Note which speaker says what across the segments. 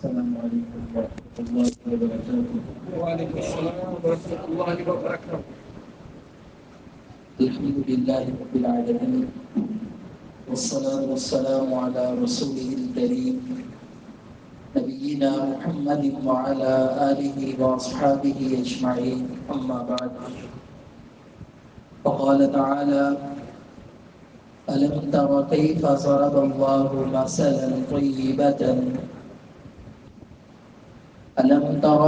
Speaker 1: السلام علیکم ورحمۃ اللہ وبرکاتہ۔
Speaker 2: وعلیکم السلام ورحمۃ اللہ وبرکاتہ۔
Speaker 1: الحمد لله رب العالمين والصلاة والسلام على رسوله الكريم نبينا محمد وعلى آله وأصحابه أجمعين، أما بعد، فقال تعالى: ألم تر كيف ضرب الله مثلا طيبة ألم تر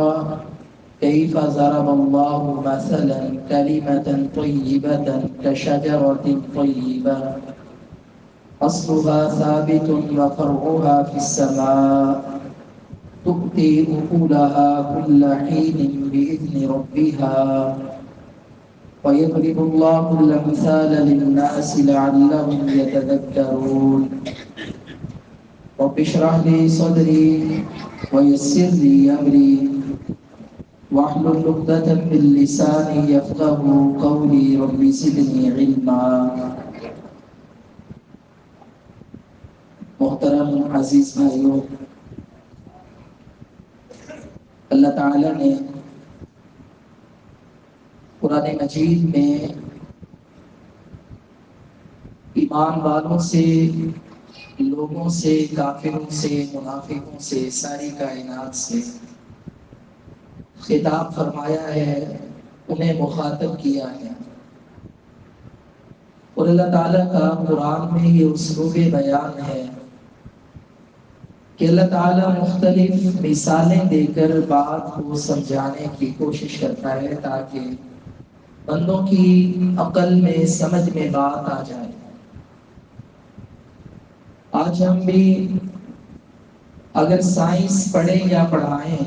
Speaker 1: كيف ضرب الله مثلا كلمة طيبة كشجرة طيبة أصلها ثابت وفرعها في السماء تؤتي أكلها كل حين بإذن ربها ويضرب الله الأمثال للناس لعلهم يتذكرون رب اشرح لي صدري ويسر لي أمري واحلل عقدة من لساني يفقهوا قولي رب زدني علما۔ محترم عزیز بھائیوں، اللہ تعالی نے قرآن مجید میں ایمان والوں سے، لوگوں سے، کافروں سے، منافقوں سے، ساری کائنات سے خطاب فرمایا ہے، انہیں مخاطب کیا ہے۔ اور اللہ تعالیٰ کا قرآن میں یہ اسلوب بیان ہے کہ اللہ تعالیٰ مختلف مثالیں دے کر بات کو سمجھانے کی کوشش کرتا ہے تاکہ بندوں کی عقل میں، سمجھ میں بات آ جائے۔ آج ہم بھی اگر سائنس پڑھیں یا پڑھائیں،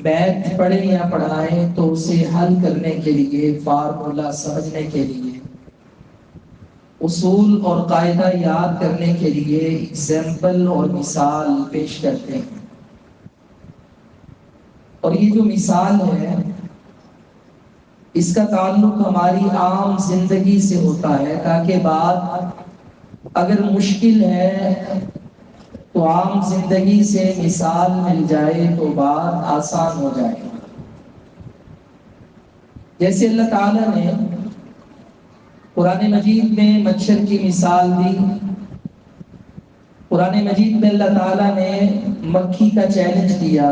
Speaker 1: میتھ پڑھیں یا پڑھائیں، تو اسے حل کرنے کے لیے، فارمولا سمجھنے کے لیے، اصول اور قاعدہ یاد کرنے کے لیے ایگزامپل اور مثال پیش کرتے ہیں۔ اور یہ جو مثال ہے، اس کا تعلق ہماری عام زندگی سے ہوتا ہے تاکہ بات اگر مشکل ہے تو عام زندگی سے مثال مل جائے تو بات آسان ہو جائے۔ جیسے اللہ تعالیٰ نے قرآن مجید میں مچھر کی مثال دی، قرآن مجید میں اللہ تعالیٰ نے مکھی کا چیلنج دیا،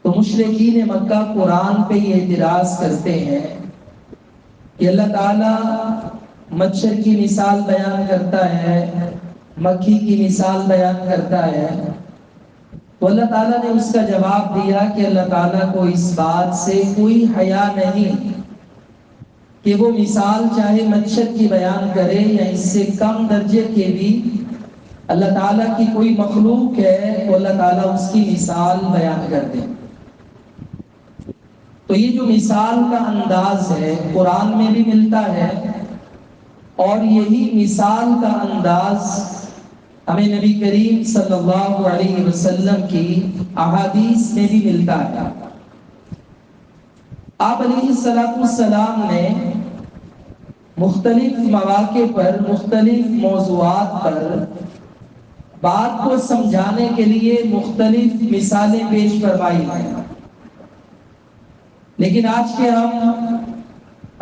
Speaker 1: تو مشرکین مکہ قرآن پہ یہ اعتراض کرتے ہیں کہ اللہ تعالیٰ مچھر کی مثال بیان کرتا ہے، مکھی کی مثال بیان کرتا ہے، تو اللہ تعالیٰ نے اس کا جواب دیا کہ اللہ تعالیٰ کو اس بات سے کوئی حیا نہیں کہ وہ مثال چاہے مچھر کی بیان کرے یا اس سے کم درجے کے بھی اللہ تعالیٰ کی کوئی مخلوق ہے تو اللہ تعالیٰ اس کی مثال بیان کر دے۔ تو یہ جو مثال کا انداز ہے قرآن میں بھی ملتا ہے، اور یہی مثال کا انداز ہمیں نبی کریم صلی اللہ علیہ وسلم کی احادیث میں بھی ملتا ہے۔ آپ علیہ السلام نے مختلف مواقع پر، مختلف موضوعات پر بات کو سمجھانے کے لیے مختلف مثالیں پیش فرمائی ہیں، لیکن آج کے ہم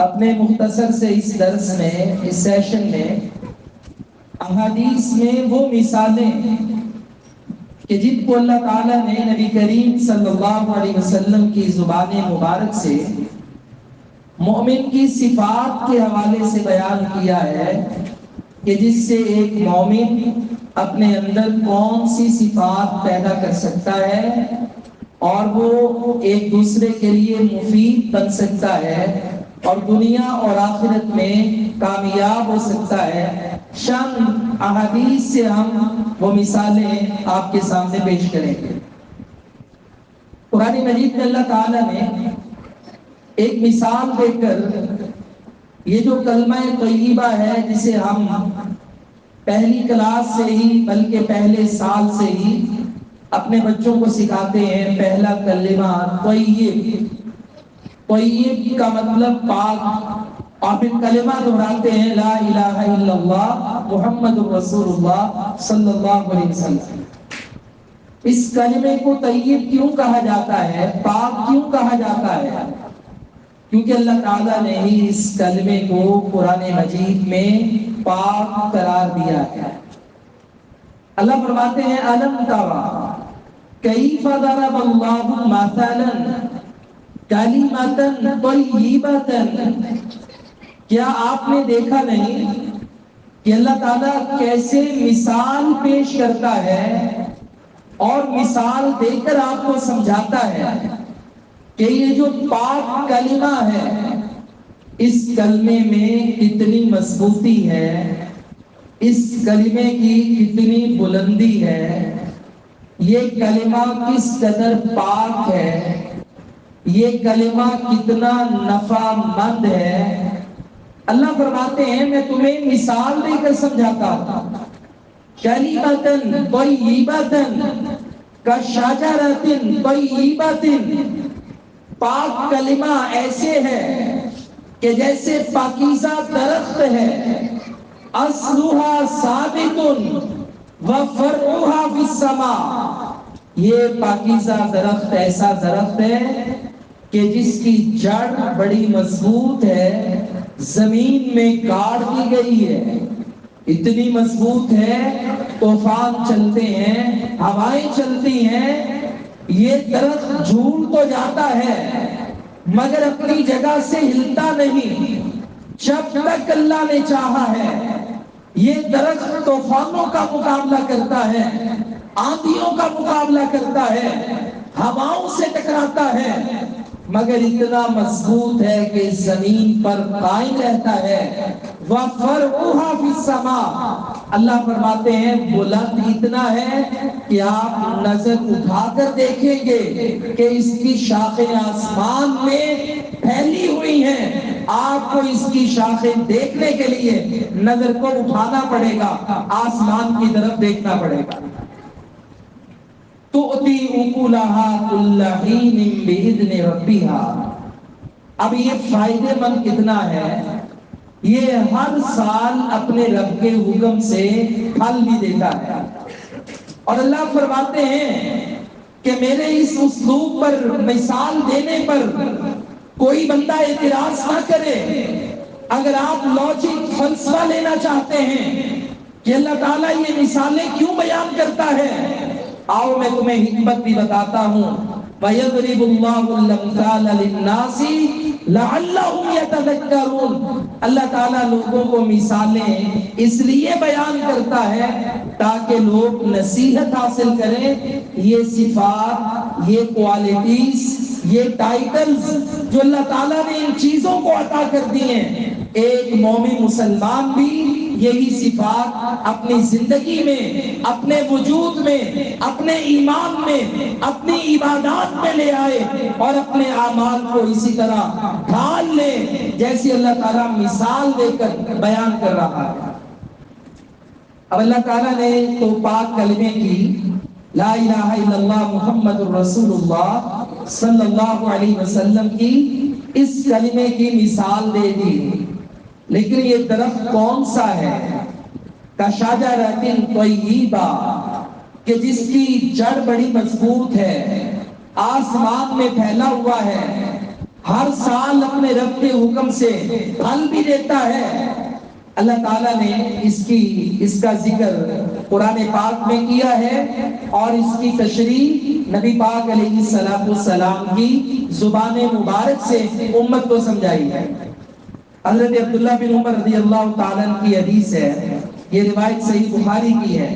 Speaker 1: اپنے مختصر سے اس درس میں، اس سیشن میں، احادیث میں وہ مثالیں کہ جن کو اللہ تعالیٰ نے نبی کریم صلی اللہ علیہ وسلم کی زبان مبارک سے مومن کی صفات کے حوالے سے بیان کیا ہے کہ جس سے ایک مومن اپنے اندر کون سی صفات پیدا کر سکتا ہے اور وہ ایک دوسرے کے لیے مفید بن سکتا ہے اور دنیا اور آخرت میں کامیاب ہو سکتا ہے۔ چند احادیث سے ہم وہ مثالیں آپ کے سامنے پیش کریں گے۔ قرآن مجید میں اللہ تعالیٰ نے ایک مثال دے کر یہ جو کلمہ طیبہ ہے، جسے ہم پہلی کلاس سے ہی بلکہ پہلے سال سے ہی اپنے بچوں کو سکھاتے ہیں، پہلا کلمہ طیب۔ طیب کا مطلب پاک، اور پھر کلمہ دہراتے ہیں لا الہ الا اللہ محمد الرسول اللہ صلی اللہ علیہ وسلم۔ اس کلمے کو طیب کیوں کہا جاتا ہے، پاک کیوں کہا جاتا ہے؟ کیونکہ اللہ تعالیٰ نے ہی اس کلمے کو قرآن مجید میں پاک قرار دیا ہے۔ اللہ فرماتے ہیں الم ترى کیف ضرب اللہ مثلا کلمۃ طیبۃ، کیا آپ نے دیکھا نہیں کہ اللہ تعالیٰ کیسے مثال پیش کرتا ہے اور مثال دے کر آپ کو سمجھاتا ہے کہ یہ جو پاک کلمہ ہے اس کلمے میں کتنی مضبوطی ہے، اس کلمے کی کتنی بلندی ہے، یہ کلمہ کس قدر پاک ہے، یہ کلمہ کتنا نفع مند ہے۔ اللہ فرماتے ہیں میں تمہیں مثال دے کر سمجھاتا ہوں، کلمۃ طیبۃ کشجرۃ طیبۃ، پاک کلمہ ایسے ہے کہ جیسے پاکیزہ درخت ہے، اصلها ثابت وفرعها فی السماء، یہ پاکیزہ درخت ایسا درخت ہے کہ جس کی جڑ بڑی مضبوط ہے، زمین میں گاڑ دی گئی ہے، اتنی مضبوط ہے طوفان چلتے ہیں، ہوائیں چلتی ہیں، یہ درخت جھول تو جاتا ہے مگر اپنی جگہ سے ہلتا نہیں، جب تک اللہ نے چاہا ہے یہ درخت طوفانوں کا مقابلہ کرتا ہے، آندھیوں کا مقابلہ کرتا ہے، ہواؤں سے ٹکراتا ہے، مگر اتنا مضبوط ہے کہ زمین پر قائم رہتا ہے۔ وَفَرْعُهَا فِي السَّمَاءِ، اللہ فرماتے ہیں بلند اتنا ہے کہ آپ نظر اٹھا کر دیکھیں گے کہ اس کی شاخیں آسمان میں پھیلی ہوئی ہیں، آپ کو اس کی شاخیں دیکھنے کے لیے نظر کو اٹھانا پڑے گا، آسمان کی طرف دیکھنا پڑے گا۔ تُؤْتِي أُكُلَهَا كُلَّ حِينٍ بِإِذْنِ رَبِّهَا، اب یہ فائدے مند کتنا ہے، یہ ہر سال اپنے رب کے حکم سے پھل بھی دیتا ہے۔ اور اللہ فرماتے ہیں کہ میرے اس اسلوب پر مثال دینے پر کوئی بندہ اعتراض نہ کرے۔ اگر آپ لاجک فلسفہ لینا چاہتے ہیں کہ اللہ تعالیٰ یہ مثالیں کیوں بیان کرتا ہے، آؤ میں تمہیں حکمت بھی بتاتا ہوں۔ وَيَضْرِبُ اللَّهُ الْأَمْثَالَ لِلنَّاسِ لَعَلَّهُمْ يَتَذَكَّرُونَ، اللہ تعالیٰ لوگوں کو مثالیں اس لیے بیان کرتا ہے تاکہ لوگ نصیحت حاصل کریں۔ یہ صفات، یہ کوالٹیز، یہ ٹائٹلز جو اللہ تعالیٰ نے ان چیزوں کو عطا کر دی ہیں، ایک مومن مسلمان بھی یہی صفات اپنی زندگی میں، اپنے وجود میں، اپنے ایمان میں، اپنی عبادات میں لے آئے اور اپنے اعمال کو اسی طرح ڈھال لے جیسے اللہ تعالیٰ مثال دے کر بیان کر رہا ہے۔ اب اللہ تعالیٰ نے تو پاک کلمے کی لا الہ الا اللہ محمد الرسول اللہ صلی اللہ علیہ وسلم کی اس کلمے کی مثال دے دی، لیکن یہ درخت کون سا ہے؟ کشجرۃ طیبہ، کہ جس کی جڑ بڑی مضبوط ہے، آسمان میں پھیلا ہوا ہے، ہر سال اپنے رب کے حکم سے پھل بھی دیتا ہے۔ اللہ تعالیٰ نے اس کا ذکر قرآن پاک میں کیا ہے اور اس کی تشریح نبی پاک علیہ السلام کی زبان مبارک سے امت کو سمجھائی ہے۔ حضرت عبداللہ بن عمر رضی اللہ تعالیٰ کی حدیث ہے، یہ روایت صحیح بخاری کی ہے۔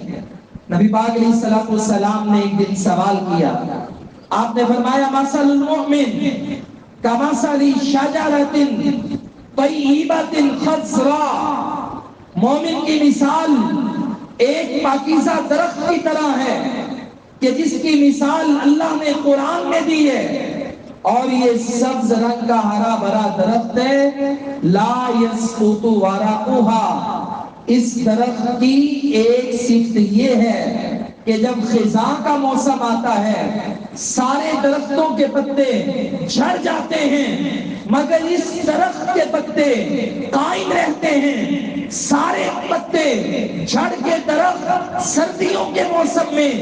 Speaker 1: نبی پاک علیہ السلام نے ایک دن سوال کیا، آپ نے فرمایا مثل المؤمن کمثل شجرۃ طیبۃ خضراء، مومن کی مثال ایک پاکیزہ درخت کی طرح ہے کہ جس کی مثال اللہ نے قرآن میں دی ہے، اور یہ سبز رنگ کا ہرا بھرا درخت ہے، لا یسقط ورقها، اس درخت کی ایک صفت یہ ہے کہ جب خزاں کا موسم آتا ہے سارے درختوں کے پتے جھڑ جاتے ہیں مگر اس درخت کے پتے قائم رہتے ہیں. سارے پتے جھڑ کے درخت سردیوں کے موسم میں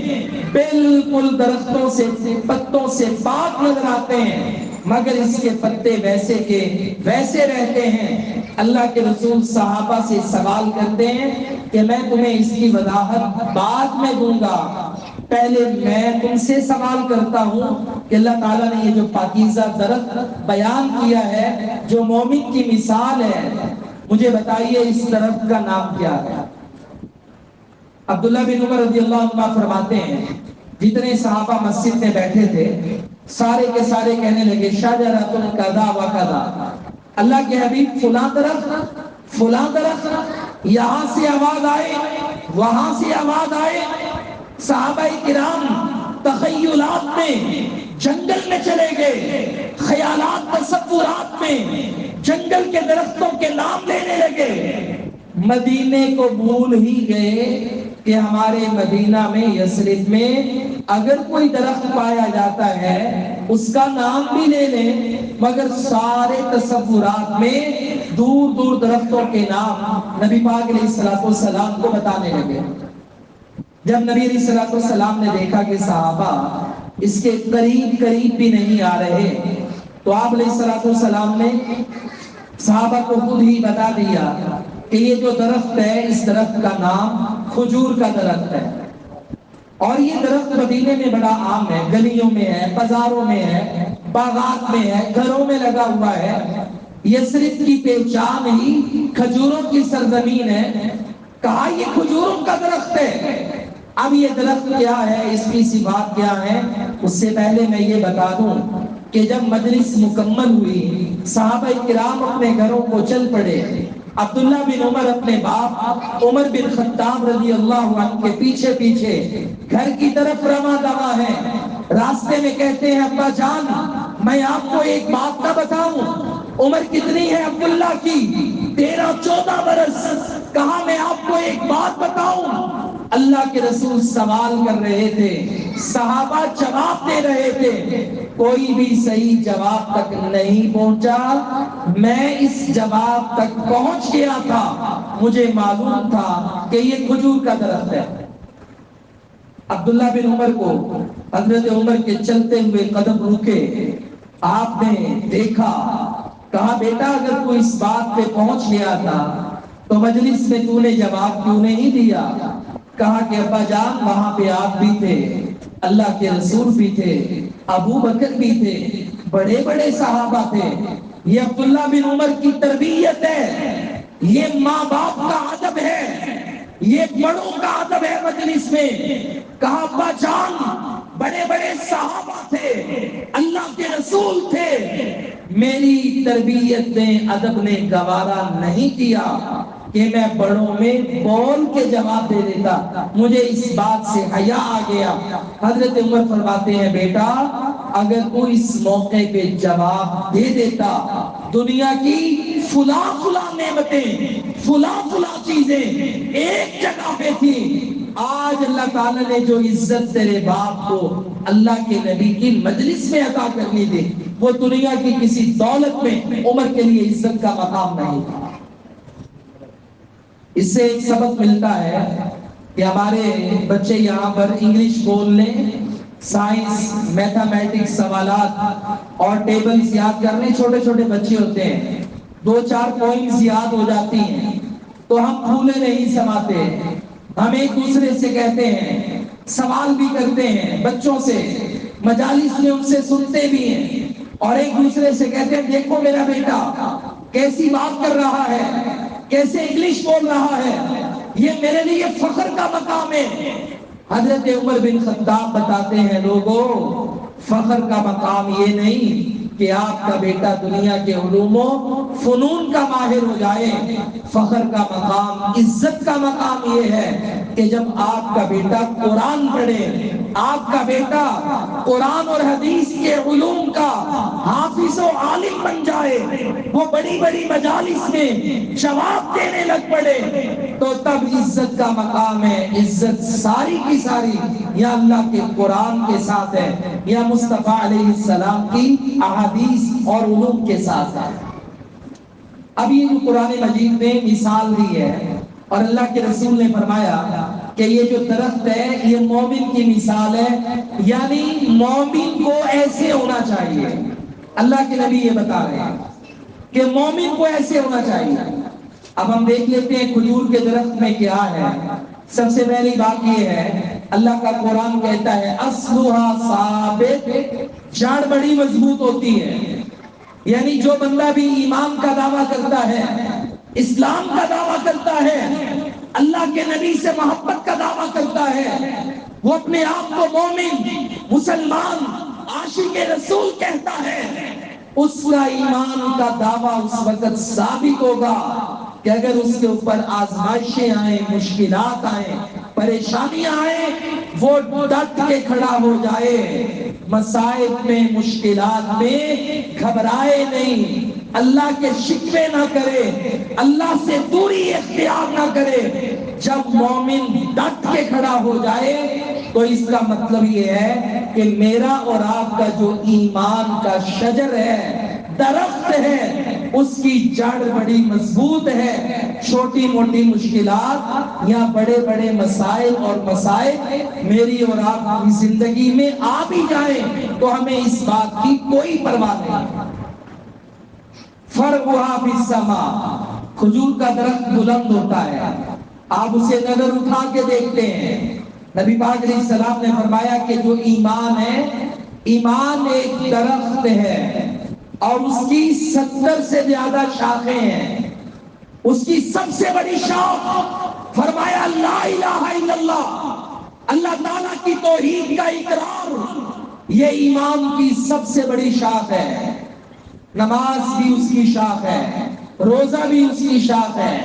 Speaker 1: بالکل درختوں سے پتوں سے پاک نظر آتے ہیں مگر اس کے پتے ویسے کے ویسے رہتے ہیں. اللہ کے رسول صحابہ سے سوال کرتے ہیں کہ میں تمہیں اس کی وضاحت بعد میں دوں گا، پہلے میں تم سے سوال کرتا ہوں کہ اللہ تعالیٰ نے یہ جو پاکیزہ درخت بیان کیا ہے جو مومن کی مثال ہے، مجھے بتائیے اس درخت کا نام کیا ہے؟ عبداللہ بن عمر رضی اللہ عنہ فرماتے ہیں جتنے صحابہ مسجد میں بیٹھے تھے سارے کے سارے کہنے لگے شجرۃ کذا و کذا، اللہ کے حبیب فلاں درخت، یہاں سے آواز آئے وہاں سے آواز آئے. صحابہ کرام تخیلات میں جنگل میں چلے گئے، خیالات تصورات میں جنگل کے درختوں کے نام لینے لگے، مدینے کو بھول ہی گئے کہ ہمارے مدینہ میں یثرب میں اگر کوئی درخت پایا جاتا ہے اس کا نام بھی لے لیں مگر سارے تصورات میں دور دور درختوں کے نام نبی پاک علیہ السلام کو بتانے لگے. جب نبی علیہ السلام نے دیکھا کہ صحابہ اس کے قریب بھی نہیں آ رہے تو آپ علیہ السلام نے صحابہ کو خود ہی بتا دیا کہ یہ جو درخت ہے اس درخت کا نام کھجور کا درخت ہے، اور یہ درخت مدینے میں بڑا عام ہے، گلیوں میں ہے، بازاروں میں ہے، باغات میں ہے، گھروں میں لگا ہوا ہے. یثرب کی پہچان ہی کھجوروں کی سرزمین ہے. کہا یہ کھجوروں کا درخت ہے. اب یہ درخت کیا ہے، اس کی صفات کیا ہے، اس سے پہلے میں یہ بتا دوں کہ جب مجلس مکمل ہوئی صحابہ کرام اپنے گھروں کو چل پڑے. عبداللہ بن عمر اپنے باپ عمر بن خطاب رضی اللہ عنہ کے پیچھے پیچھے گھر کی طرف رواں دواں ہے. راستے میں کہتے ہیں ابا جان میں آپ کو ایک بات نہ بتاؤں؟ عمر کتنی ہے عبداللہ کی؟ 13-14 برس. کہا میں آپ کو ایک بات بتاؤں؟ اللہ کے رسول سوال کر رہے تھے، صحابہ جواب دے رہے تھے، کوئی بھی صحیح جواب تک نہیں پہنچا. میں اس جواب تک پہنچ گیا تھا، مجھے معلوم تھا کہ یہ کھجور کا درخت ہے. عبداللہ بن عمر کو حضرت عمر کے چلتے ہوئے قدم روکے، آپ نے دیکھا، کہا بیٹا اگر تو اس بات پہ پہنچ گیا تھا تو مجلس میں تو نے جواب کیوں نہیں دیا؟ کہا کہ ابا جان وہاں پہ آپ بھی تھے، اللہ کے رسول بھی تھے، ابو بکر بھی تھے، بڑے بڑے صحابہ تھے. یہ عبداللہ بن عمر کی تربیت ہے، یہ ماں باپ کا ادب ہے، یہ بڑوں کا ادب ہے مجلس میں. کہا ابا جان بڑے بڑے صحابہ تھے، اللہ کے رسول تھے، میری تربیت نے ادب نے گوارا نہیں کیا کہ میں بڑوں میں بول کے جواب دے دیتا، مجھے اس بات سے حیا آ گیا. حضرت عمر فرماتے ہیں بیٹا اگر تو اس موقع پہ جواب دے دیتا دنیا کی فلاں فلاں نعمتیں فلاں فلاں چیزیں ایک جگہ پہ تھی، آج اللہ تعالیٰ نے جو عزت تیرے باپ کو اللہ کے نبی کی مجلس میں عطا کرنی تھی وہ دنیا کی کسی دولت میں عمر کے لیے عزت کا مقام نہیں تھا. اس سے ایک سبق ملتا ہے کہ ہمارے بچے یہاں پر انگلش بول لیں، سائنس میتھمیٹکس سوالات اور ٹیبلز یاد کرنے، چھوٹے چھوٹے بچے ہوتے ہیں 2-4 پوائنٹس یاد ہو جاتی ہیں تو ہم پھولے نہیں سماتے، ہم ایک دوسرے سے کہتے ہیں، سوال بھی کرتے ہیں بچوں سے، مجالس میں ان سے سنتے بھی ہیں اور ایک دوسرے سے کہتے ہیں دیکھو میرا بیٹا کیسی بات کر رہا ہے، کیسے انگلش بول رہا ہے، یہ میرے لیے فخر کا مقام ہے. حضرت عمر بن خطاب بتاتے ہیں لوگوں فخر کا مقام یہ نہیں کہ آپ کا بیٹا دنیا کے علوم و فنون کا ماہر ہو جائے، فخر کا مقام عزت کا مقام یہ ہے کہ جب آپ کا بیٹا قرآن پڑھے، آپ کا بیٹا قرآن اور حدیث کے علوم کا حافظ و عالم بن جائے، وہ بڑی بڑی مجالس میں جواب دینے لگ پڑے، تو تب عزت کا مقام ہے۔ عزت ساری کی ساری یا اللہ کے قرآن کے ساتھ ہے یا مصطفیٰ علیہ السلام کی احادیث اور علوم کے ساتھ ہے۔ اب یہ جو قرآن مجید میں مثال دی ہے اور اللہ کے رسول نے فرمایا کہ یہ جو درخت ہے یہ مومن کی مثال ہے، یعنی مومن کو ایسے ہونا چاہیے۔ اللہ کے نبی یہ بتا رہے ہیں کہ مومن کو ایسے ہونا چاہیے۔ اب ہم دیکھ لیتے ہیں کھجور کے درخت میں کیا ہے۔ سب سے پہلی بات یہ ہے، اللہ کا قرآن کہتا ہے اصلها ثابت، جڑ بڑی مضبوط ہوتی ہے، یعنی جو بندہ بھی ایمان کا دعویٰ کرتا ہے، اسلام کا دعویٰ کرتا ہے، اللہ کے نبی سے محبت کا دعویٰ کرتا ہے، وہ اپنے آپ کو مومن، مسلمان، عاشق رسول کہتا ہے، اس کا ایمان کا دعویٰ اس وقت ثابت ہوگا کہ اگر اس کے اوپر آزمائشیں آئیں، مشکلات آئیں، پریشانیاں آئیں، وہ ڈٹ کے کھڑا ہو جائے، مصائب میں، مشکلات میں گھبرائے نہیں، اللہ کے شکوے نہ کرے، اللہ سے دوری اختیار نہ کرے۔ جب مومن ڈٹ کے کھڑا ہو جائے تو اس کا مطلب یہ ہے کہ میرا اور آپ کا جو ایمان کا شجر ہے، درخت ہے، اس کی جڑ بڑی مضبوط ہے۔ چھوٹی موٹی مشکلات یا بڑے بڑے مسائل اور مسائل میری اور آپ کی زندگی میں آ بھی جائیں تو ہمیں اس بات کی کوئی پرواہ نہیں۔ فرعها فی السماء، کھجور کا درخت بلند ہوتا ہے، آپ اسے نظر اٹھا کے دیکھتے ہیں۔ نبی پاک علیہ السلام نے فرمایا کہ جو ایمان ہے، ایمان ایک درخت ہے اور اس کی 70 سے زیادہ شاخیں ہیں۔ اس کی سب سے بڑی شاخ فرمایا لا الہ الا اللہ، اللہ تعالیٰ کی توحید کا اقرار، یہ ایمان کی سب سے بڑی شاخ ہے۔ نماز بھی اس کی شاخ ہے، روزہ بھی اس کی شاخ ہے،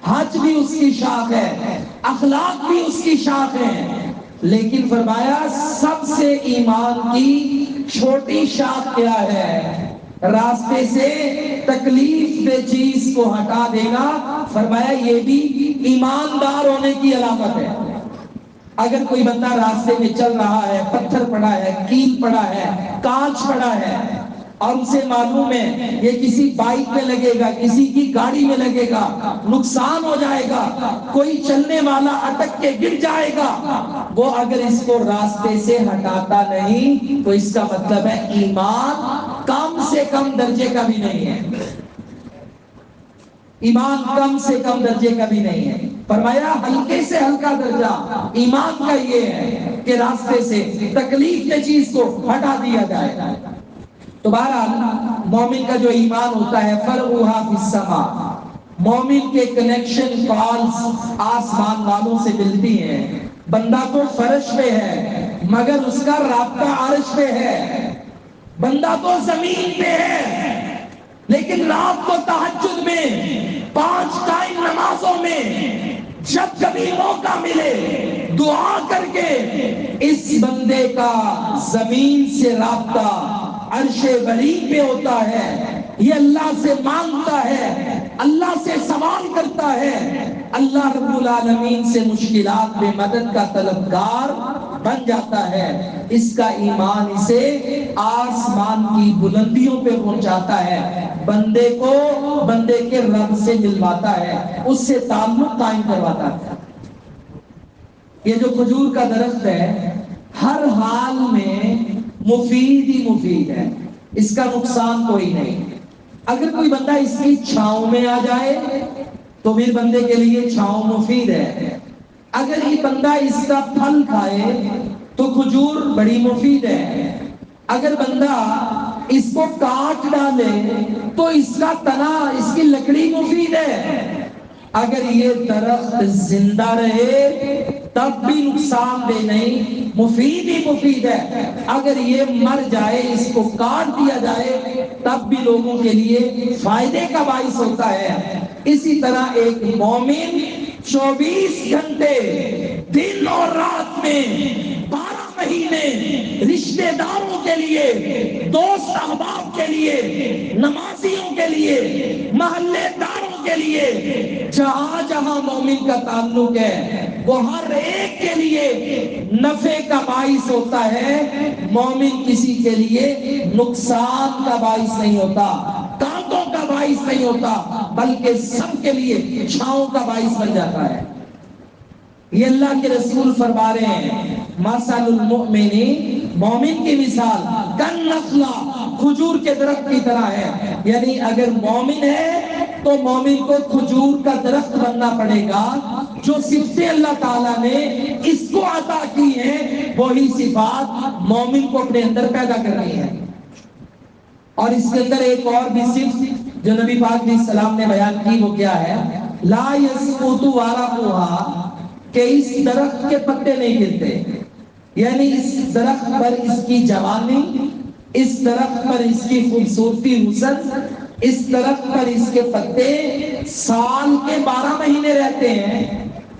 Speaker 1: حج بھی اس کی شاخ ہے، اخلاق بھی اس کی شاخ ہے۔ لیکن فرمایا سب سے ایمان کی چھوٹی شاخ کیا ہے؟ راستے سے تکلیف دہ چیز کو ہٹا دینا، فرمایا یہ بھی ایماندار ہونے کی علامت ہے۔ اگر کوئی بندہ راستے میں چل رہا ہے، پتھر پڑا ہے، کیل پڑا ہے، کانچ پڑا ہے، اور اسے معلوم ہے یہ کسی بائک میں لگے گا، کسی کی گاڑی میں لگے گا، نقصان ہو جائے گا، کوئی چلنے والا اٹک کے گر جائے گا، وہ اگر اس کو راستے سے ہٹاتا نہیں تو اس کا مطلب ہے ایمان کم سے کم درجے کا بھی نہیں ہے۔ ایمان کم سے کم درجے کا بھی نہیں ہے۔ فرمایا ہلکے سے ہلکا درجہ ایمان کا یہ ہے کہ راستے سے تکلیف کی چیز کو ہٹا دیا جائے۔ تو بہرحال مومن کا جو ایمان ہوتا ہے فرعها فی السماء، مومن کے کنیکشن کالز آسمان والوں سے ملتی ہیں۔ بندہ تو فرش پہ ہے مگر اس کا رابطہ عرش پہ ہے، بندہ تو زمین پہ ہے لیکن رات کو تہجد میں 5 ٹائم نمازوں میں جب کبھی موقع ملے دعا کر کے اس بندے کا زمین سے رابطہ عرش بری پہ ہوتا ہے، یہ اللہ سے مانگتا ہے، اللہ سے سوال کرتا ہے، اللہ رب العالمین سے مشکلات میں مدد کا طلبگار بن جاتا ہے۔ اس کا ایمان اسے آسمان کی بلندیوں پہ پہنچاتا ہے، بندے کو بندے کے رب سے ملواتا ہے، اس سے تعلق قائم کرواتا ہے۔ یہ جو کھجور کا درخت ہے ہر حال میں مفید ہی مفید ہے، اس کا نقصان کوئی نہیں۔ اگر کوئی بندہ اس کی چھاؤں میں آ جائے تو پھر بندے کے لیے چھاؤں مفید ہے، اگر یہ بندہ اس کا پھل کھائے تو کھجور بڑی مفید ہے، اگر بندہ اس کو کاٹ ڈالے تو اس کا تنا، اس کی لکڑی مفید ہے، اگر یہ درخت زندہ رہے تب بھی نقصان دہ نہیں، مفید ہی مفید ہے، اگر یہ مر جائے، اس کو کاٹ دیا جائے تب بھی لوگوں کے لیے فائدے کا باعث ہوتا ہے۔ اسی طرح ایک مومن 24 گھنٹے دن اور رات میں 12 مہینے رشتے داروں کے لیے، دوست احباب کے لیے، نمازیوں کے لیے، محلے داروں کے لیے، جہاں جہاں مومن کا تعلق ہے وہ ہر ایک کے لیے نفع کا باعث ہوتا ہے. مومن کسی کے لیے نقصان کا باعث نہیں ہوتا، کانٹوں کا باعث نہیں ہوتا، بلکہ سب کے لیے چھاؤں کا باعث بن جاتا ہے. یہ اللہ کے رسول فرما رہے ہیں مثل المؤمن، مومن کی مثال کالنخلہ، کھجور کے درخت کی طرح ہے. یعنی اگر مومن ہے تو مومن کو کھجور کا درخت بننا پڑے گا. جو صفتیں اللہ تعالیٰ نے اس کو عطا کی ہیں وہی صفات مومن کو اپنے اندر پیدا کرنی ہے. اور اس کے اندر ایک اور بھی صفت جو نبی پاک علیہ السلام نے بیان کی وہ کیا ہے؟ لا یسقط ورقها، کہ اس درخت کے پتے نہیں گرتے. یعنی اس درخت پر اس کی جوانی، اس درخت پر اس کی خوبصورتی، حسن، اس درخت پر اس کے پتے سال کے 12 مہینے رہتے ہیں.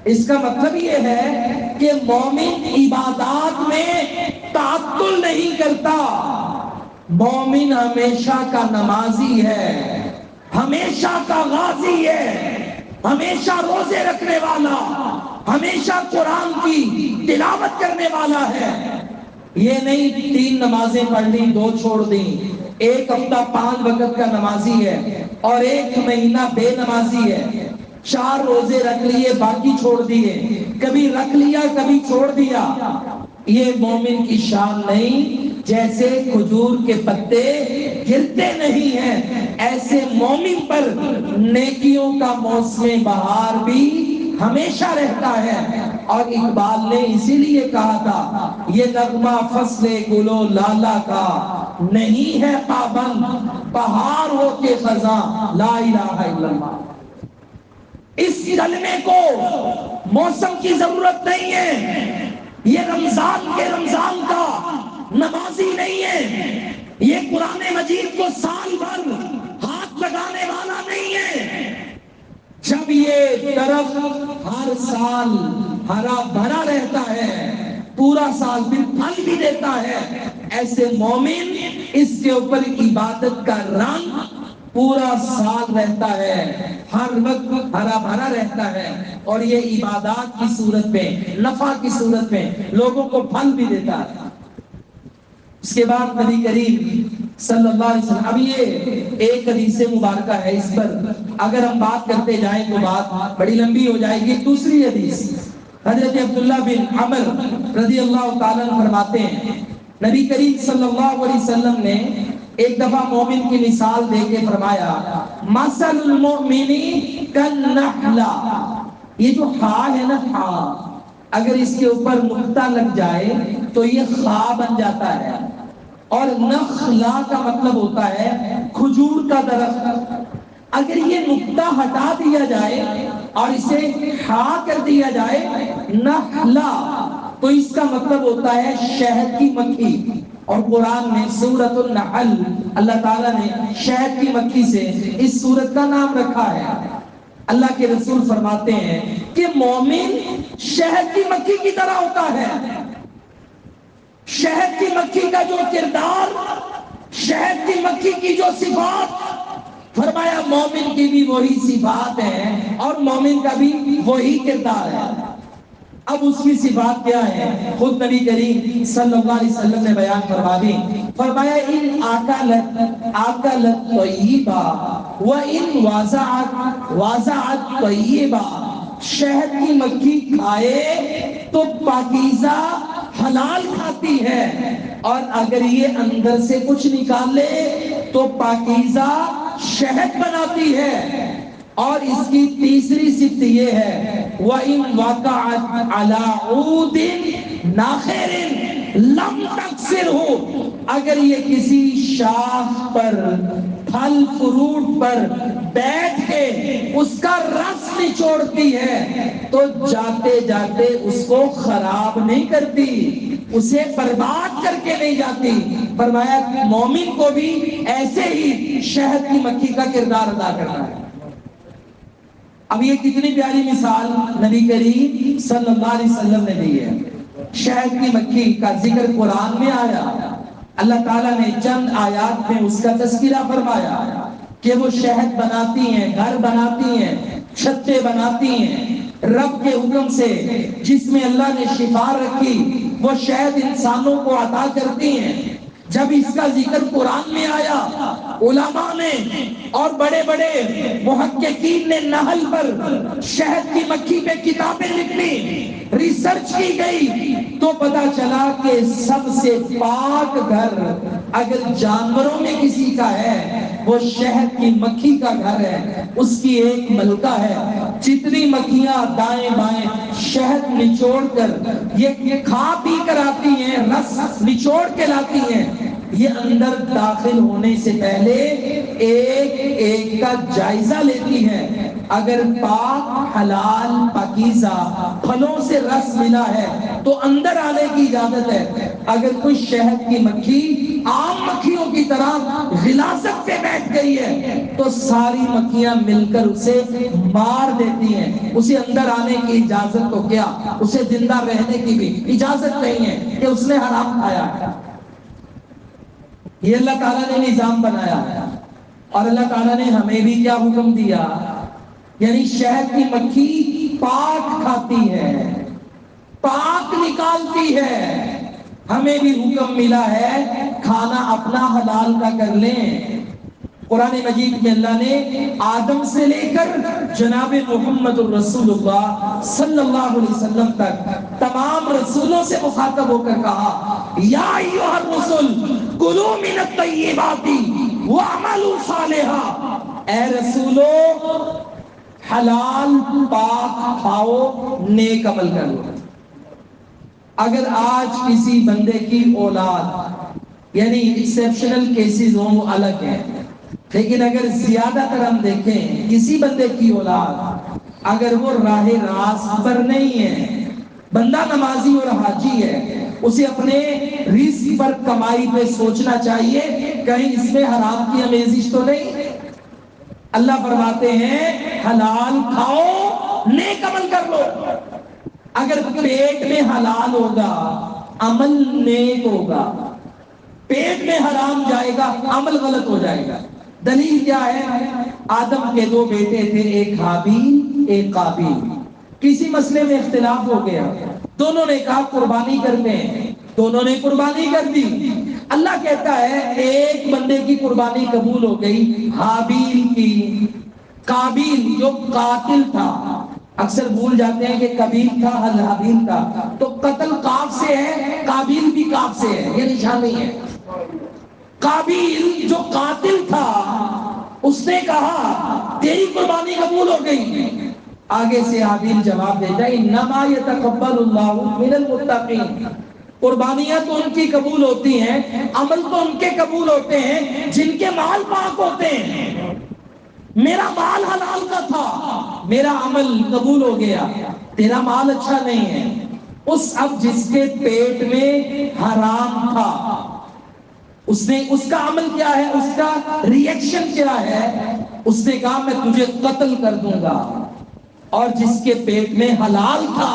Speaker 1: اس کا مطلب یہ ہے کہ مومن عبادات میں تعطل نہیں کرتا. مومن ہمیشہ کا نمازی ہے، ہمیشہ کا غازی ہے، ہمیشہ روزے رکھنے والا، ہمیشہ قرآن کی تلاوت کرنے والا ہے. یہ نہیں 3 نمازیں پڑھ لی 2 چھوڑ دیں، ایک ہفتہ 5 وقت کا نمازی ہے اور 1 مہینہ بے نمازی ہے. 4 روزے رکھ لیے باقی چھوڑ دیے، کبھی رکھ لیا کبھی چھوڑ دیا. یہ مومن کی شان نہیں. جیسے کھجور کے پتے گرتے نہیں ہیں ایسے مومن پر نیکیوں کا موسم بہار بھی ہمیشہ رہتا ہے. اور اقبال نے اسی لیے کہا تھا یہ نغمہ فصل گل و لالا کا نہیں ہے پابند، بہار ہو کے خزاں لا الہ الا اللہ. اس کلمے کو موسم کی ضرورت نہیں ہے. یہ رمضان کا نمازی نہیں ہے. یہ قرآن مجید کو سال بھر ہاتھ لگانے والا نہیں ہے. جب یہ درخت ہر سال ہرا بھرا رہتا ہے، پورا سال پھر پھل بھی دیتا ہے، ایسے مومن اس کے اوپر عبادت کا رنگ پورا سال رہتا ہے، ہر وقت ہرا بھرا رہتا ہے. اور یہ عبادات کی صورت میں، نفع کی صورت میں لوگوں کو پھل بھی دیتا ہے. اس کے بعد نبی کریم صلی اللہ علیہ وسلم، اب یہ ایک حدیث مبارکہ ہے، اس پر اگر ہم بات کرتے جائیں تو بات بڑی لمبی ہو جائے گی. دوسری حدیث حضرت عبداللہ بن عمر رضی اللہ تعالیٰ عنہ فرماتے ہیں نبی کریم صلی اللہ علیہ وسلم نے ایک دفعہ مومن کی مثال دے کے فرمایا مثل المؤمن کالنحلہ. یہ جو ہا ہے نا، ہا اگر اس کے اوپر نقطہ لگ جائے تو یہ خا بن جاتا ہے. اور نخلا کا مطلب ہوتا ہے کھجور کا درخت. اگر یہ نقطہ ہٹا دیا جائے اور اسے ہا کر دیا جائے نخلا، تو اس کا مطلب ہوتا ہے شہد کی مکھی. اور قرآن میں سورۃ النحل اللہ تعالیٰ نے شہد کی مکھی سے اس سورت کا نام رکھا ہے. اللہ کے رسول فرماتے ہیں کہ مومن شہد کی مکھی کی طرح ہوتا ہے. شہد کی مکھی کا جو کردار، شہد کی مکھی کی جو صفات، فرمایا مومن کی بھی وہی صفات ہے اور مومن کا بھی وہی کردار ہے. اب اس کی صفات کیا ہے؟ خود نبی کریم صلی اللہ علیہ وسلم نے بیان فرما دی. فرمایا ان آکلت طیبہ و ان وازعت طیبہ. شہد کی مکھی کھائے تو پاکیزہ حلال کھاتی ہے، اور اگر یہ اندر سے کچھ نکالے تو پاکیزہ شہد بناتی ہے. اور اس کی تیسری صفت یہ ہے وَإِن وَقَعَتْ عَلَىٰ عُودٍ نَاخِرٍ لَمْ تَكْسِرْهُ. اگر یہ کسی شاخ پر، پھل فروٹ پر بیٹھ کے اس کا رس نچوڑتی ہے تو جاتے جاتے اس کو خراب نہیں کرتی، اسے برباد کر کے نہیں جاتی. فرمایا مومن کو بھی ایسے ہی شہد کی مکھی کا کردار ادا کرنا ہے. اب یہ کتنی پیاری مثال نبی کریم صلی اللہ علیہ وسلم نے دی ہے. شہد کی مکھی کا ذکر قرآن میں آیا، اللہ تعالیٰ نے چند آیات میں اس کا تذکرہ فرمایا کہ وہ شہد بناتی ہیں، گھر بناتی ہیں، چھتیں بناتی ہیں رب کے حکم سے، جس میں اللہ نے شفا رکھی وہ شہد انسانوں کو عطا کرتی ہیں. جب اس کا ذکر قرآن میں آیا، علماء نے اور بڑے بڑے محققین نے نحل پر شہد کی مکھی پہ کتابیں لکھی، ریسرچ کی گئی تو پتا چلا کہ سب سے پاک گھر اگر جانوروں میں کسی کا ہے وہ شہد کی مکھی کا گھر ہے. اس کی ایک ملکہ ہے، جتنی مکھیاں دائیں بائیں شہد نچوڑ کر یہ کھا پی کر آتی ہیں، رس نچوڑ کے لاتی ہیں، یہ اندر داخل ہونے سے پہلے ایک ایک کا جائزہ لیتی ہیں. اگر پاک حلال پاکیزہ پھلوں سے رس ملا ہے تو اندر آنے کی اجازت ہے. اگر کوئی شہد کی مکھی عام مکھیوں کی طرح غلاظت پہ بیٹھ گئی ہے تو ساری مکھیاں مل کر اسے مار دیتی ہیں. اسے اندر آنے کی اجازت تو کیا، اسے زندہ رہنے کی بھی اجازت نہیں ہے کہ اس نے حرام کھایا ہے. یہ اللہ تعالیٰ نے نظام بنایا ہے. اور اللہ تعالیٰ نے ہمیں بھی کیا حکم دیا، یعنی شہد کی مکھی پاک کھاتی ہے، پاک نکالتی ہے. ہمیں بھی حکم ملا ہے کھانا اپنا حلال کا کر لیں. قرآن مجید میں اللہ نے آدم سے لے کر جناب محمد الرسول اللہ صلی اللہ علیہ وسلم تک تمام رسولوں سے مخاطب ہو کر کہا، یا ایھا الرسل کلوا من الطیبات واعملوا صالحا. اے رسولو حلال پاک کھاؤ، نیک عمل کرو. اگر آج کسی بندے کی اولاد، یعنی ایکسیپشنل کیسز ہوں وہ الگ ہیں، لیکن اگر زیادہ تر ہم دیکھیں کسی بندے کی اولاد اگر وہ راہ راست پر نہیں ہے، بندہ نمازی اور حاجی ہے، اسے اپنے رزق پر کمائی پہ سوچنا چاہیے کہیں اس میں حرام کی آمیزش تو نہیں. اللہ فرماتے ہیں حلال کھاؤ، نیک عمل کر لو. اگر پیٹ میں حلال ہوگا عمل نیک ہوگا، پیٹ میں حرام جائے گا عمل غلط ہو جائے گا. دلیل کیا ہے؟ آدم کے دو بیٹے تھے، ایک حابیل ایک قابیل. کسی مسئلے میں اختلاف ہو گیا، دونوں نے کہا قربانی کرتے ہیں، دونوں نے قربانی کر دی. اللہ کہتا ہے ایک بندے کی قربانی قبول ہو گئی، حابیل کی. قابیل جو قاتل تھا، اکثر بھول جاتے ہیں کہ قبیل تھا حابیل تھا، تو قتل قاف سے ہے، قابیل بھی قاف سے ہے، یہ نشانی ہے. قابیل جو قاتل تھا اس نے کہا تیری قربانی قبول ہو گئی. آگے سے حابیل جواب دیتا ہے انما یتقبل اللہ من المتقین. قربانیاں تو ان کی قبول ہوتی ہیں، عمل تو ان کے قبول ہوتے ہیں جن کے مال پاک ہوتے ہیں. میرا مال حلال کا تھا، میرا عمل قبول ہو گیا، تیرا مال اچھا نہیں ہے. اب جس کے پیٹ میں حرام تھا اس کا عمل کیا ہے، اس کا ریئیکشن کیا ہے؟ اس نے کہا میں تجھے قتل کر دوں گا. اور جس کے پیٹ میں حلال تھا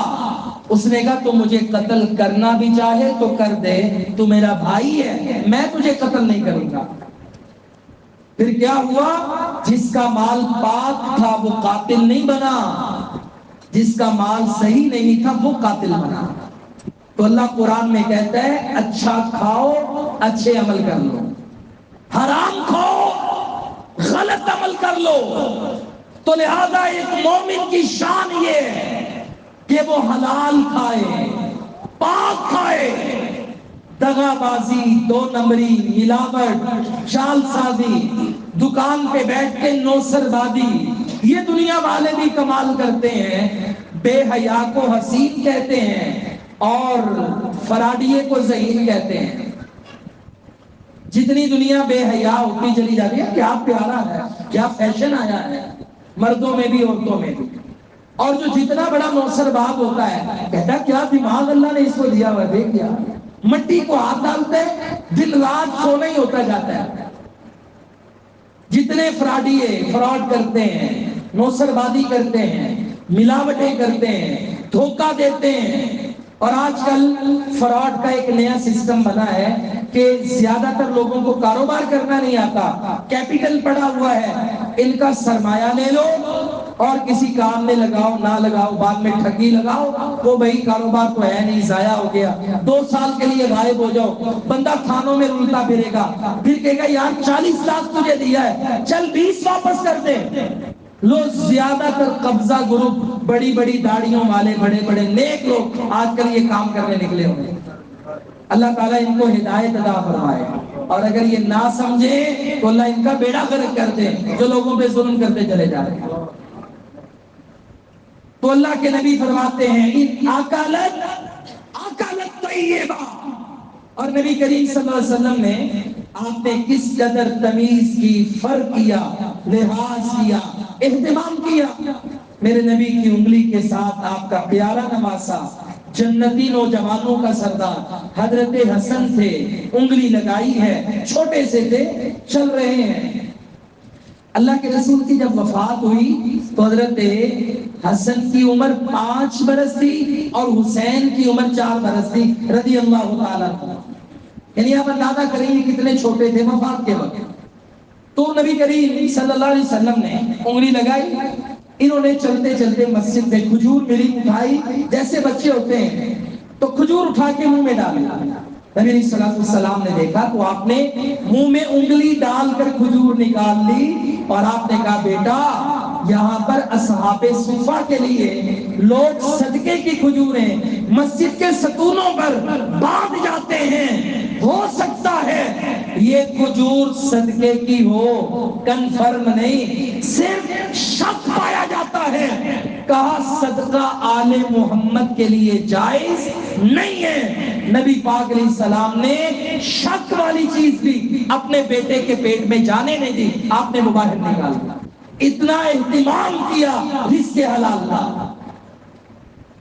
Speaker 1: اس نے کہا تو مجھے قتل کرنا بھی چاہے تو کر دے، تو میرا بھائی ہے، میں تجھے قتل نہیں کروں گا. پھر کیا ہوا؟ جس کا مال پاک تھا وہ قاتل نہیں بنا، جس کا مال صحیح نہیں تھا وہ قاتل بنا. تو اللہ قرآن میں کہتا ہے اچھا کھاؤ، اچھے عمل کر لو، حرام کھاؤ، غلط عمل کر لو. تو لہذا ایک مومن کی شان یہ ہے کہ وہ حلال کھائے، پاک کھائے. دغا بازی، دو نمبری، ملاوٹ، چال سازی، دکان پہ بیٹھ کے نوسر بادی، یہ دنیا والے بھی کمال کرتے ہیں. بے حیا کو حسین کہتے ہیں اور فراڈیے کو ذہین کہتے ہیں. جتنی دنیا بے حیا ہوتی چلی جاتی ہے، کیا پیارا ہے، کیا فیشن آیا ہے، مردوں میں بھی عورتوں میں بھی. اور جو جتنا بڑا نوسر باد ہوتا ہے کہتا ہے کیا دماغ اللہ نے اس کو دیا ہوا، دیکھ لیا، مٹی کو ہاتھ ڈالتے ہیں، دن رات سونا ہی ہوتا جاتا ہے. جتنے فراڈیے فراڈ کرتے ہیں نوسربازی کرتے ہیں، ملاوٹیں کرتے ہیں، دھوکہ دیتے ہیں. اور آج کل فراڈ کا ایک نیا سسٹم بنا ہے کہ زیادہ تر لوگوں کو کاروبار کرنا نہیں آتا، کیپٹل پڑا ہوا ہے، ان کا سرمایہ لے لو اور کسی کام میں لگاؤ، نہ لگاؤ، بعد میں ٹھگی لگاؤ، وہ بھائی کاروبار تو ہے نہیں، ضائع ہو گیا، 2 سال کے لیے غائب ہو جاؤ. بندہ تھانوں میں رلتا پھرے گا، پھر کہے گا یار 40 لاکھ تجھے دیا ہے، چل 20 واپس کر دے. لو زیادہ تر قبضہ گروپ، بڑی بڑی داڑیوں والے، بڑے بڑے نیک لوگ آج کل یہ کام کرنے نکلے ہوئے. اللہ تعالیٰ ان کو ہدایت عطا فرمائے، اور اگر یہ نہ سمجھے تو اللہ ان کا بیڑا غرق کر دے جو لوگوں پہ ظلم کرتے چلے جا رہے ہیں. تو اللہ کے نبی فرماتے ہیں آکالت طیبہ. اور نبی کریم صلی اللہ علیہ وسلم نے آپ نے کس قدر تمیز کی، فرق کیا، لحاظ کیا، اہتمام کیا. میرے نبی کی انگلی کے ساتھ آپ کا پیارا نواسا، جنتی نوجوانوں کا سردار حضرت حسن تھے، انگلی لگائی ہے، چھوٹے سے تھے، چل رہے ہیں. اللہ کے رسول کی جب وفات ہوئی تو حضرت حسن کی عمر 5 برس تھی اور حسین کی عمر 4 برس تھی رضی اللہ تعالیٰ عنہ. یعنی آپ اندازہ کریں کتنے چھوٹے تھے وفات کے وقت. تو نبی کریم صلی اللہ علیہ وسلم نے انگلی لگائی. انہوں نے چلتے چلتے مسجد میں کھجور ملی اٹھائی، جیسے بچے ہوتے ہیں تو کھجور اٹھا کے منہ میں ڈالی. نبی علیہ الصلوۃ والسلام نے دیکھا تو آپ نے منہ میں انگلی ڈال کر کھجور نکال لی اور آپ نے کہا بیٹا یہاں پر اصحاب صفہ کے لیے لوگ صدقے کی کھجوریں مسجد کے ستونوں پر باندھ جاتے ہیں، ہو سکتا ہے یہ کھجور صدقے کی ہو، کنفرم نہیں، صرف شک پایا جاتا ہے. کہا صدقہ آل محمد کے لیے جائز نہیں ہے. نبی پاک علیہ السلام نے شک والی چیز بھی اپنے بیٹے کے پیٹ میں جانے نہیں دی، آپ نے وہ باہر نکال دیا. اتنا اہتمام کیا رزق حلال کا.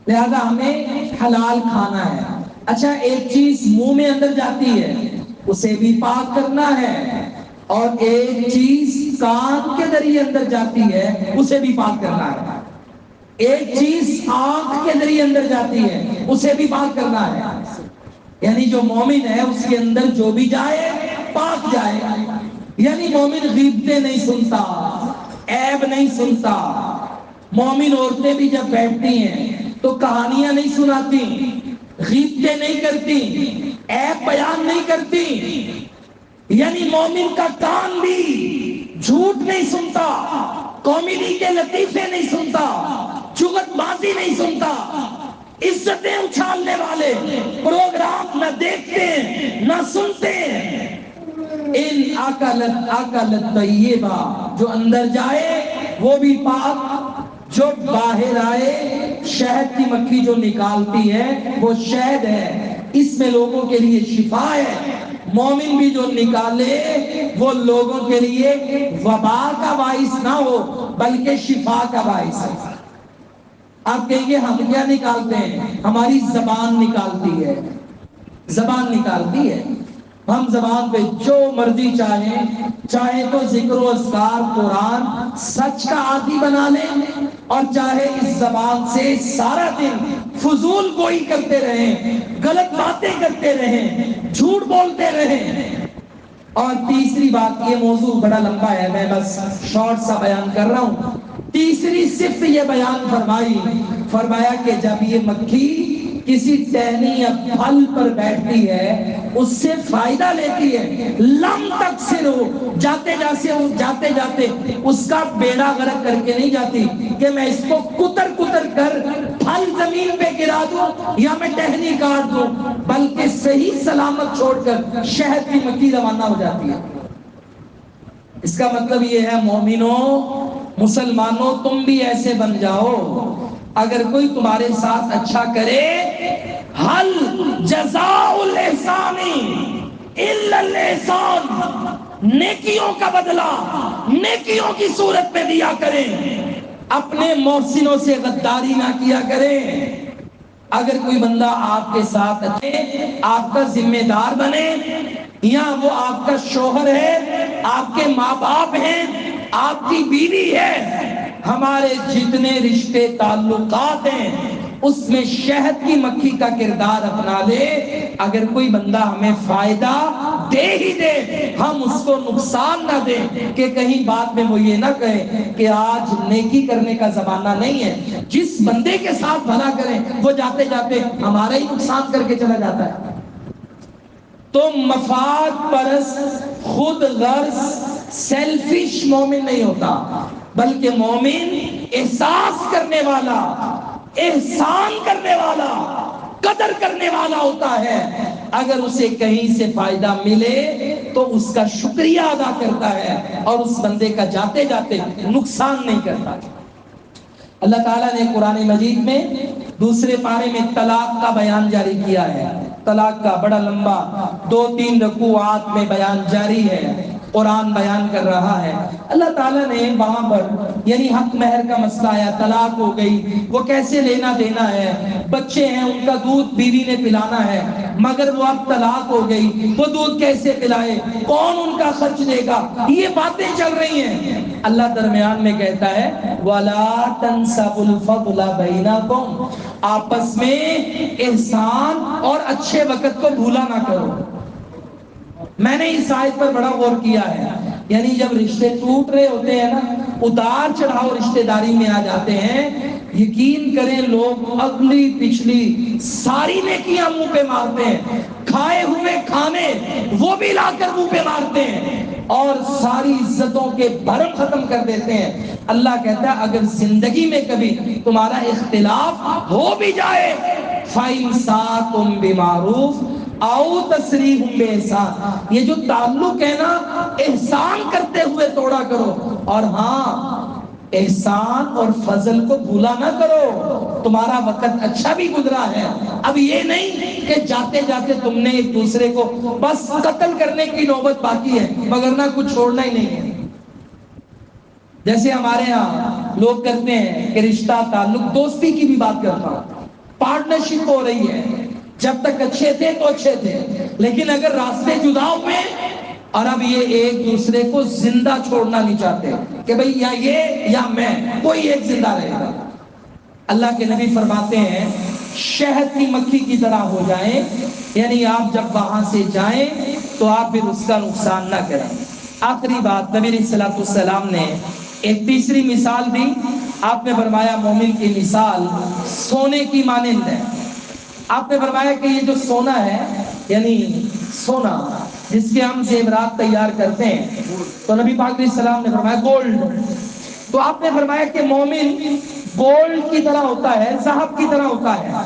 Speaker 1: لہذا ہمیں حلال کھانا ہے. اچھا ایک چیز منہ میں اندر جاتی ہے اسے بھی پاک کرنا ہے، اور ایک چیز کان کے ذریعے اندر جاتی ہے اسے بھی پاک کرنا ہے. ایک چیز آنکھ کے ذریعے اندر جاتی ہے اسے بھی پاک کرنا ہے. یعنی جو مومن ہے اس کے اندر جو بھی جائے پاک جائے. یعنی مومن غیبتیں نہیں سنتا، عیب نہیں سنتا. مومن عورتیں بھی جب بیٹھتی ہیں تو کہانیاں نہیں سناتی، غیبتیں نہیں کرتی، عیب بیان نہیں کرتی. یعنی مومن کا کان بھی جھوٹ نہیں سنتا، کامیڈی کے لطیفے نہیں سنتا، چغت بازی نہیں سنتا، عزتیں اچھالنے والے پروگرام نہ دیکھتے نہ سنتے. ان اکلت طیبہ، جو اندر جائے وہ بھی پاک، جو باہر آئے شہد کی مکھی جو نکالتی ہے وہ شہد ہے، اس میں لوگوں کے لیے شفا ہے. مومن بھی جو نکالے وہ لوگوں کے لیے وبا کا باعث نہ ہو بلکہ شفا کا باعث ہے. آپ کہیں گے ہم کیا نکالتے ہیں؟ ہماری زبان نکالتی ہے، زبان نکالتی ہے. ہم زبان پہ جو مرضی چاہے تو ذکر و اذکار قرآن سچ کا عادی بنا لیں، اور چاہے اس زبان سے سارا دن فضول گوئی کرتے رہیں، غلط باتیں کرتے رہیں، جھوٹ بولتے رہیں. اور تیسری بات، یہ موضوع بڑا لمبا ہے، میں بس شارٹ سا بیان کر رہا ہوں. تیسری صفت یہ بیان فرمایا کہ جب یہ مکھی کسی ٹہنی یا پھل پر بیٹھتی ہے اس سے فائدہ لیتی ہے، لم تک سے ہو جاتے جاتے اس کا بیڑا غرق کر کے نہیں جاتی کہ میں اس کو کتر کر پھل زمین پہ گرا دوں یا میں ٹہنی کاٹ دوں، بلکہ صحیح سلامت چھوڑ کر شہد کی مکھی روانہ ہو جاتی ہے. اس کا مطلب یہ ہے مومنوں، مسلمانوں، تم بھی ایسے بن جاؤ. اگر کوئی تمہارے ساتھ اچھا کرے، حل جزاء الاحسان الا الاحسان، نیکیوں کا بدلہ نیکیوں کی صورت میں دیا کریں، اپنے محسنوں سے غداری نہ کیا کریں. اگر کوئی بندہ آپ کے ساتھ آپ کا ذمہ دار بنے، یا وہ آپ کا شوہر ہے، آپ کے ماں باپ ہیں، آپ کی بیوی ہے، ہمارے جتنے رشتے تعلقات ہیں اس میں شہد کی مکھی کا کردار اپنا لے. اگر کوئی بندہ ہمیں فائدہ دے ہی دے ہم اس کو نقصان نہ دیں کہ کہیں بعد میں وہ یہ نہ کہے کہ آج نیکی کرنے کا زمانہ نہیں ہے. جس بندے کے ساتھ بھلا کریں وہ جاتے جاتے ہمارا ہی نقصان کر کے چلا جاتا ہے. تو مفاد پرست خود غرض سیلفش مومن نہیں ہوتا بلکہ مومن احساس کرنے والا احسان کرنے والا قدر کرنے والا ہوتا ہے. اگر اسے کہیں سے فائدہ ملے تو اس کا شکریہ ادا کرتا ہے اور اس بندے کا جاتے جاتے نقصان نہیں کرتا. اللہ تعالیٰ نے قرآن مجید میں دوسرے پارے میں طلاق کا بیان جاری کیا ہے. طلاق کا بڑا لمبا 2-3 رکوعات میں بیان جاری ہے. قرآن بیان کر رہا ہے. اللہ تعالیٰ نے وہاں پر یعنی حق مہر کا مسئلہ آیا, طلاق ہو گئی, وہ کیسے لینا دینا ہے, بچے ہیں ان کا دودھ بیوی نے پلانا ہے مگر وہ اب طلاق ہو گئی, وہ دودھ کیسے پلائے, کون ان کا خرچ دے گا, یہ باتیں چل رہی ہیں. اللہ درمیان میں کہتا ہے وَلَا تَنْسَبُوا الْفَضْلَ بَيْنَكُمْ, آپس میں احسان اور اچھے وقت کو بھولا نہ کرو. میں نے اس آیت پر بڑا غور کیا ہے. یعنی جب رشتے ٹوٹ رہے ہوتے ہیں نا, اتار چڑھاؤ رشتے داری میں آ جاتے ہیں, یقین کریں لوگ اگلی پچھلی ساری نیکیاں منہ پہ مارتے ہیں, کھائے ہوئے کھانے وہ بھی لا کر منہ پہ مارتے ہیں اور ساری عزتوں کے بھرم ختم کر دیتے ہیں. اللہ کہتا ہے اگر زندگی میں کبھی تمہارا اختلاف ہو بھی جائے فَإِمْسَاكٌ بِمَعْرُوفٍ او تسریح بِإِحْسَان, یہ جو تعلق ہے نا احسان کرتے ہوئے توڑا کرو, اور ہاں احسان اور فضل کو بھولا نہ کرو. تمہارا وقت اچھا بھی گزرا ہے, اب یہ نہیں کہ جاتے جاتے تم نے ایک دوسرے کو بس قتل کرنے کی نوبت باقی ہے مگر نہ کچھ چھوڑنا ہی نہیں ہے. جیسے ہمارے ہاں لوگ کرتے ہیں کہ رشتہ تعلق, دوستی کی بھی بات کرتا ہوں, پارٹنرشپ ہو رہی ہے, جب تک اچھے تھے تو اچھے تھے, لیکن اگر راستے جدا ہوئے اور اب یہ ایک دوسرے کو زندہ چھوڑنا نہیں چاہتے کہ بھئی یا یہ یا میں, کوئی ایک زندہ رہے گا. اللہ کے نبی فرماتے ہیں شہد کی مکھی کی طرح ہو جائیں, یعنی آپ جب وہاں سے جائیں تو آپ پھر اس کا نقصان نہ کریں. آخری بات, نبی علیہ الصلوۃ والسلام نے ایک تیسری مثال دی. آپ نے فرمایا مومن کی مثال سونے کی مانند ہے. آپ نے فرمایا کہ یہ جو سونا ہے یعنی سونا جس کے ہم زیورات تیار کرتے ہیں, تو نبی پاک علیہ السلام نے فرمایا گولڈ. تو آپ نے فرمایا کہ مومن گولڈ کی طرح ہوتا ہے, ذهب کی طرح ہوتا ہے.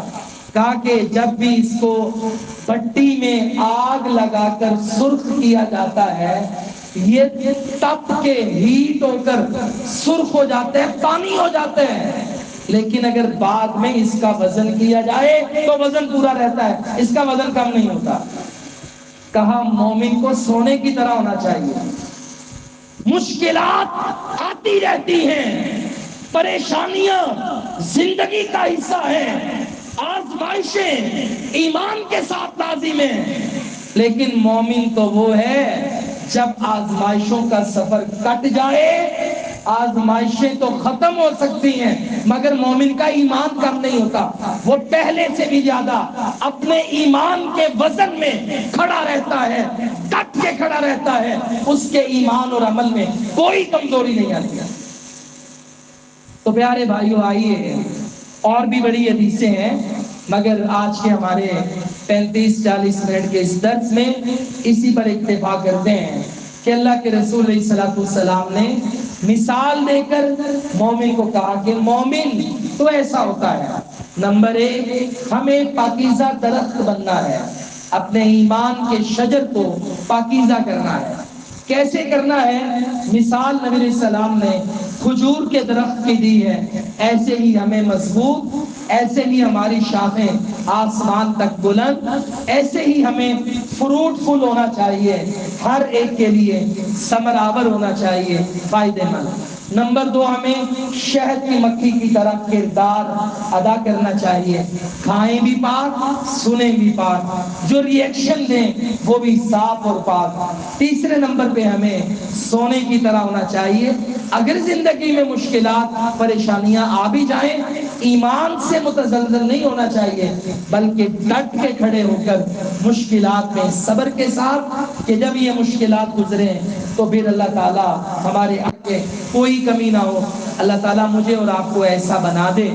Speaker 1: کہا کہ جب بھی اس کو بھٹی میں آگ لگا کر سرخ کیا جاتا ہے یہ تپ کے ہیٹ ہو کر سرخ ہو جاتا ہے, پانی ہو جاتا ہے, لیکن اگر بعد میں اس کا وزن کیا جائے تو وزن پورا رہتا ہے, اس کا وزن کم نہیں ہوتا. کہا مومن کو سونے کی طرح ہونا چاہیے. مشکلات آتی رہتی ہیں, پریشانیاں زندگی کا حصہ ہیں, آزمائشیں ایمان کے ساتھ لازم ہیں, لیکن مومن تو وہ ہے جب آزمائشوں کا سفر کٹ جائے. آزمائشیں تو ختم ہو سکتی ہیں مگر مومن کا ایمان کم نہیں ہوتا, وہ پہلے سے بھی زیادہ اپنے ایمان کے وزن میں کھڑا رہتا ہے, ڈٹ کے کھڑا رہتا ہے, اس کے ایمان اور عمل میں کوئی کمزوری نہیں آتی. تو پیارے بھائیو آئیے, اور بھی بڑی حدیثیں ہیں مگر آج کے ہمارے 35-40 منٹ کے اس درس میں اسی پر اکتفا کرتے ہیں کہ اللہ کے رسول علیہ الصلوۃ والسلام نے مثال دے کر مومن کو کہا کہ مومن تو ایسا ہوتا ہے, نمبر 1 ہمیں پاکیزہ درخت بننا ہے, اپنے ایمان کے شجر کو پاکیزہ کرنا ہے. کیسے کرنا ہے؟ مثال نبی علیہ السلام نے کھجور کے درخت کی دی ہے, ایسے ہی ہمیں مضبوط, ایسے ہی ہماری شاخیں آسمان تک بلند, ایسے ہی ہمیں فروٹفل ہونا چاہیے, ہر ایک کے لیے ثمر آور ہونا چاہیے, فائدے مند. نمبر 2 ہمیں شہد کی مکھی کی طرح کردار ادا کرنا چاہیے، کھائیں بھی پاک سنیں بھی پاک، جو ری ایکشن دیں وہ بھی صاف اور پاک۔ تیسرے نمبر پہ ہمیں سونے کی طرح ہونا چاہیے، اگر زندگی میں مشکلات پریشانیاں آ بھی جائیں ایمان سے متزلزل نہیں ہونا چاہیے، بلکہ ڈٹ کے کھڑے ہو کر مشکلات میں صبر کے ساتھ کہ جب یہ مشکلات گزریں تو پھر اللہ تعالیٰ ہمارے آگے کوئی کمی نہ ہو۔ اللہ تعالیٰ مجھے اور آپ کو ایسا بنا دے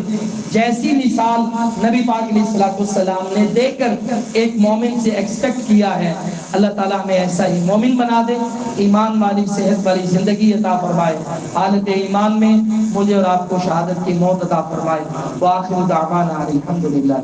Speaker 1: جیسی مثال نبی پاک علیہ السلام نے دے کر ایک مومن سے ایکسپیکٹ کیا ہے، اللہ تعالیٰ ہمیں ایسا ہی مومن بنا دے، ایمان والی صحت والی زندگی عطا فرمائے، حالت ایمان میں مجھے اور آپ کو شہادت کی موت عطا فرمائے۔ وآخر دعوانا الحمدللہ۔